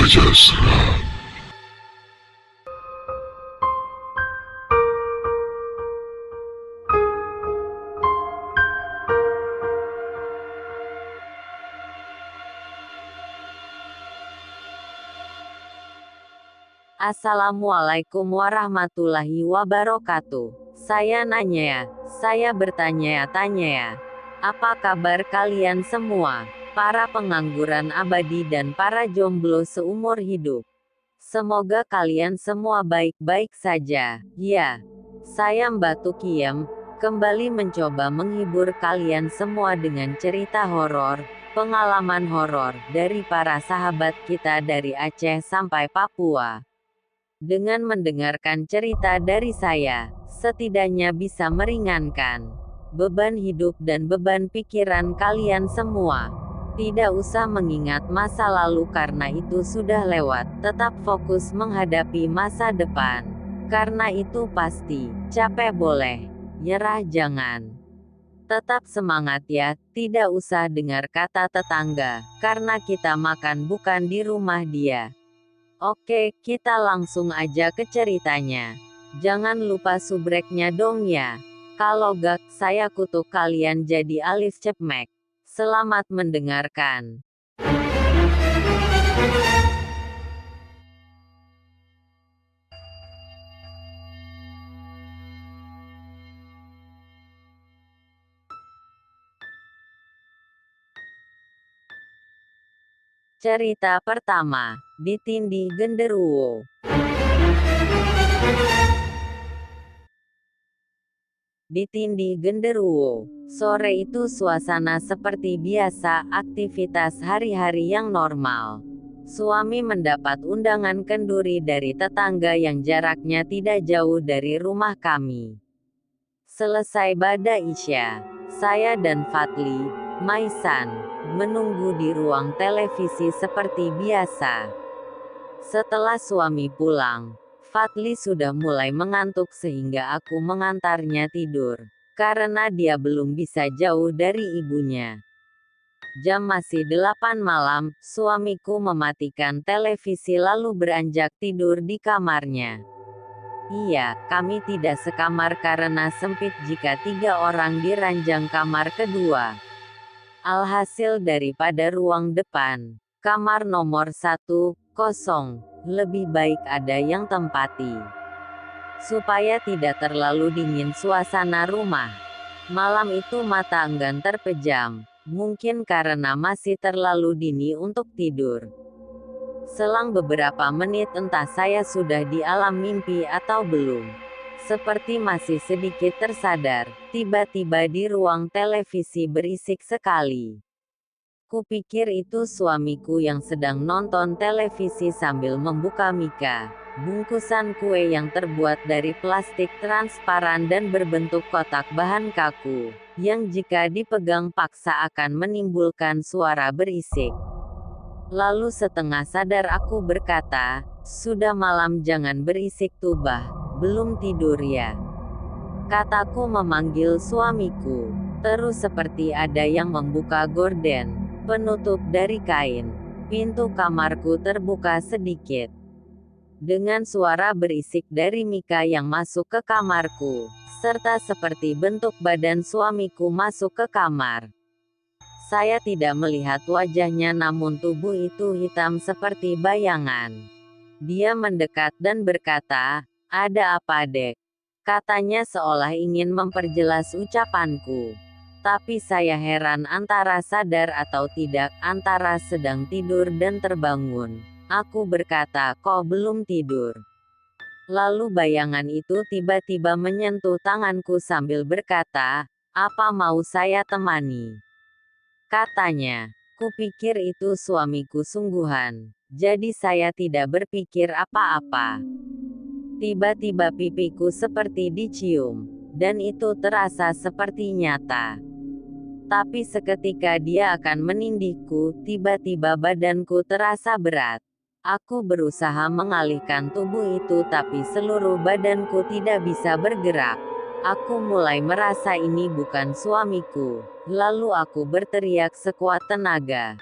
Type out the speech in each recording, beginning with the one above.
saja serang. Assalamualaikum warahmatullahi wabarakatuh. Saya nanya ya, saya bertanya-tanya ya. Apa kabar kalian semua? Para pengangguran abadi dan para jomblo seumur hidup. Semoga kalian semua baik-baik saja. Ya, saya Mbak Tukiem, kembali mencoba menghibur kalian semua dengan cerita horor, pengalaman horor dari para sahabat kita dari Aceh sampai Papua. Dengan mendengarkan cerita dari saya, setidaknya bisa meringankan beban hidup dan beban pikiran kalian semua. Tidak usah mengingat masa lalu karena itu sudah lewat, tetap fokus menghadapi masa depan. Karena itu pasti, capek boleh, nyerah jangan. Tetap semangat ya, tidak usah dengar kata tetangga, karena kita makan bukan di rumah dia. Oke, kita langsung aja ke ceritanya. Jangan lupa subreknya dong ya. Kalau gak, saya kutuk kalian jadi Alif Cepmek. Selamat mendengarkan. Cerita pertama, Ditindih Genderuwo. Ditindih Genderuwo. Sore itu suasana seperti biasa, aktivitas hari-hari yang normal. Suami mendapat undangan kenduri dari tetangga yang jaraknya tidak jauh dari rumah kami. Selesai bada Isya, saya dan Fadli, Maisan, menunggu di ruang televisi seperti biasa. Setelah suami pulang, Fadli sudah mulai mengantuk sehingga aku mengantarnya tidur. Karena dia belum bisa jauh dari ibunya. Jam masih 8 malam, suamiku mematikan televisi lalu beranjak tidur di kamarnya. Iya, kami tidak sekamar karena sempit jika 3 orang di ranjang kamar kedua. Alhasil daripada ruang depan, kamar nomor 1, kosong, lebih baik ada yang tempati. Supaya tidak terlalu dingin suasana rumah. Malam itu mata enggan terpejam, mungkin karena masih terlalu dini untuk tidur. Selang beberapa menit entah saya sudah di alam mimpi atau belum. Seperti masih sedikit tersadar, tiba-tiba di ruang televisi berisik sekali. Kupikir itu suamiku yang sedang nonton televisi sambil membuka mika, bungkusan kue yang terbuat dari plastik transparan dan berbentuk kotak bahan kaku, yang jika dipegang paksa akan menimbulkan suara berisik. Lalu setengah sadar aku berkata, sudah malam jangan berisik tubah, belum tidur ya. Kataku memanggil suamiku, terus seperti ada yang membuka gorden, penutup dari kain. Pintu kamarku terbuka sedikit. Dengan suara berisik dari Mika yang masuk ke kamarku, serta seperti bentuk badan suamiku masuk ke kamar. Saya tidak melihat wajahnya namun tubuh itu hitam seperti bayangan. Dia mendekat dan berkata, "Ada apa dek?" Katanya seolah ingin memperjelas ucapanku. Tapi saya heran antara sadar atau tidak, antara sedang tidur dan terbangun. Aku berkata, "Kok belum tidur?" Lalu bayangan itu tiba-tiba menyentuh tanganku sambil berkata, "Apa mau saya temani?" Katanya. Kupikir itu suamiku sungguhan. Jadi saya tidak berpikir apa-apa. Tiba-tiba pipiku seperti dicium. Dan itu terasa seperti nyata. Tapi seketika dia akan menindihku, tiba-tiba badanku terasa berat. Aku berusaha mengalihkan tubuh itu tapi seluruh badanku tidak bisa bergerak. Aku mulai merasa ini bukan suamiku. Lalu aku berteriak sekuat tenaga.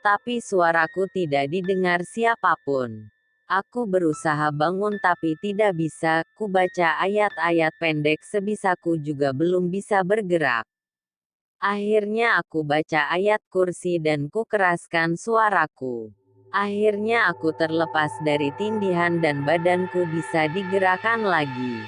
Tapi suaraku tidak didengar siapapun. Aku berusaha bangun tapi tidak bisa, ku baca ayat-ayat pendek sebisaku juga belum bisa bergerak. Akhirnya aku baca ayat kursi dan ku keraskan suaraku. Akhirnya aku terlepas dari tindihan dan badanku bisa digerakkan lagi.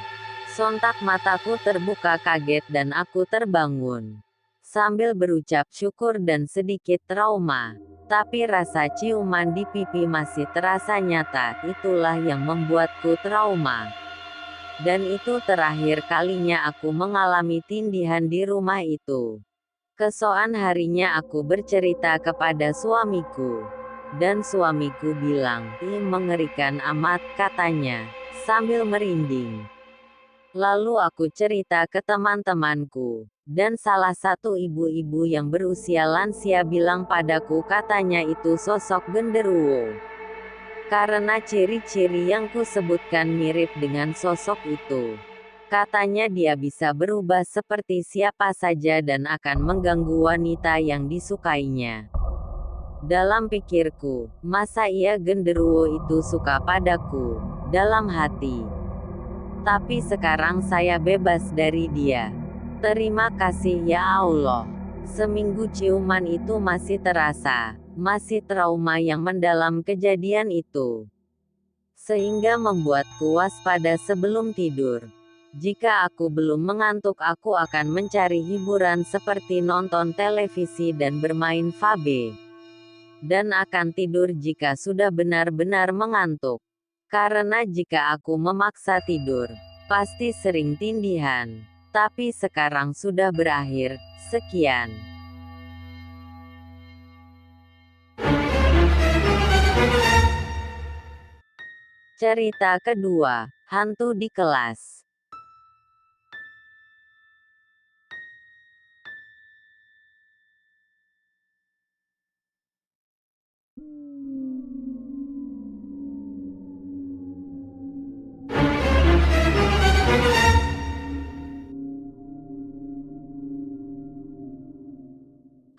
Sontak mataku terbuka kaget dan aku terbangun. Sambil berucap syukur dan sedikit trauma. Tapi rasa ciuman di pipi masih terasa nyata, itulah yang membuatku trauma. Dan itu terakhir kalinya aku mengalami tindihan di rumah itu. Keesokan harinya aku bercerita kepada suamiku. Dan suamiku bilang, "Ih, mengerikan amat," katanya, sambil merinding. Lalu aku cerita ke teman-temanku. Dan salah satu ibu-ibu yang berusia lansia bilang padaku katanya itu sosok genderuwo. Karena ciri-ciri yang kusebutkan mirip dengan sosok itu. Katanya dia bisa berubah seperti siapa saja dan akan mengganggu wanita yang disukainya. Dalam pikirku, masa iya genderuwo itu suka padaku? Dalam hati. Tapi sekarang saya bebas dari dia. Terima kasih ya Allah. Seminggu ciuman itu masih terasa, masih trauma yang mendalam kejadian itu. Sehingga membuatku waspada sebelum tidur. Jika aku belum mengantuk aku akan mencari hiburan seperti nonton televisi dan bermain VB. Dan akan tidur jika sudah benar-benar mengantuk. Karena jika aku memaksa tidur, pasti sering tindihan. Tapi sekarang sudah berakhir, sekian. Cerita kedua, hantu di kelas.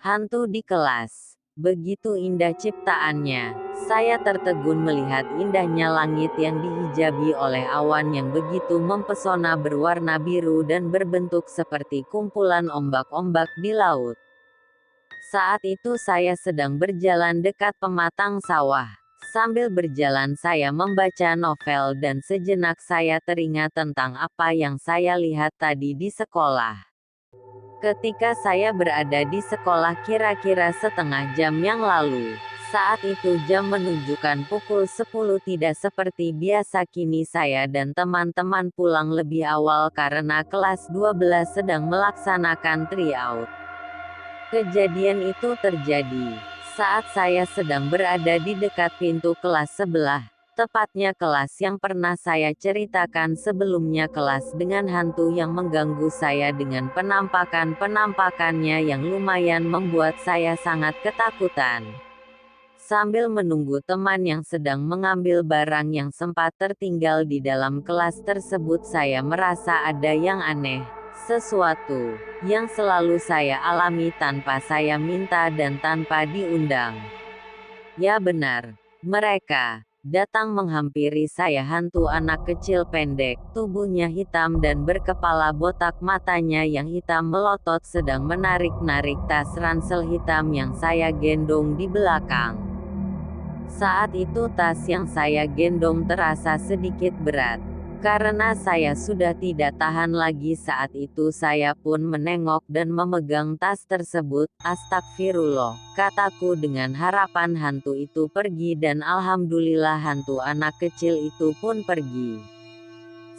Hantu di kelas. Begitu indah ciptaannya. Saya tertegun melihat indahnya langit yang dihijabi oleh awan yang begitu mempesona berwarna biru dan berbentuk seperti kumpulan ombak-ombak di laut. Saat itu saya sedang berjalan dekat pematang sawah. Sambil berjalan saya membaca novel dan sejenak saya teringat tentang apa yang saya lihat tadi di sekolah. Ketika saya berada di sekolah kira-kira setengah jam yang lalu. Saat itu jam menunjukkan pukul 10 tidak seperti biasa kini saya dan teman-teman pulang lebih awal karena kelas 12 sedang melaksanakan tryout. Kejadian itu terjadi saat saya sedang berada di dekat pintu kelas sebelah, tepatnya kelas yang pernah saya ceritakan sebelumnya, kelas dengan hantu yang mengganggu saya dengan penampakan-penampakannya yang lumayan membuat saya sangat ketakutan. Sambil menunggu teman yang sedang mengambil barang yang sempat tertinggal di dalam kelas tersebut, saya merasa ada yang aneh. Sesuatu yang selalu saya alami tanpa saya minta dan tanpa diundang. Ya benar, mereka datang menghampiri saya. Hantu anak kecil pendek, tubuhnya hitam dan berkepala botak, matanya yang hitam melotot sedang menarik-narik tas ransel hitam yang saya gendong di belakang. Saat itu tas yang saya gendong terasa sedikit berat. Karena saya sudah tidak tahan lagi saat itu saya pun menengok dan memegang tas tersebut. Astagfirullah, kataku dengan harapan hantu itu pergi dan alhamdulillah hantu anak kecil itu pun pergi.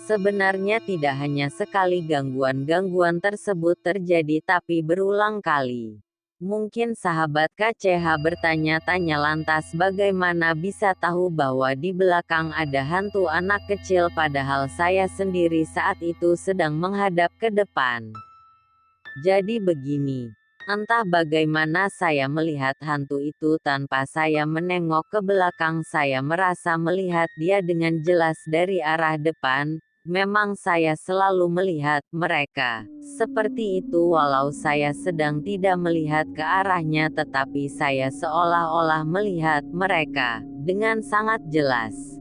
Sebenarnya tidak hanya sekali gangguan-gangguan tersebut terjadi tapi berulang kali. Mungkin sahabat KCH bertanya-tanya lantas bagaimana bisa tahu bahwa di belakang ada hantu anak kecil padahal saya sendiri saat itu sedang menghadap ke depan. Jadi begini, entah bagaimana saya melihat hantu itu tanpa saya menengok ke belakang, saya merasa melihat dia dengan jelas dari arah depan, Memang saya selalu melihat mereka. Seperti itu walau saya sedang tidak melihat ke arahnya tetapi saya seolah-olah melihat mereka dengan sangat jelas.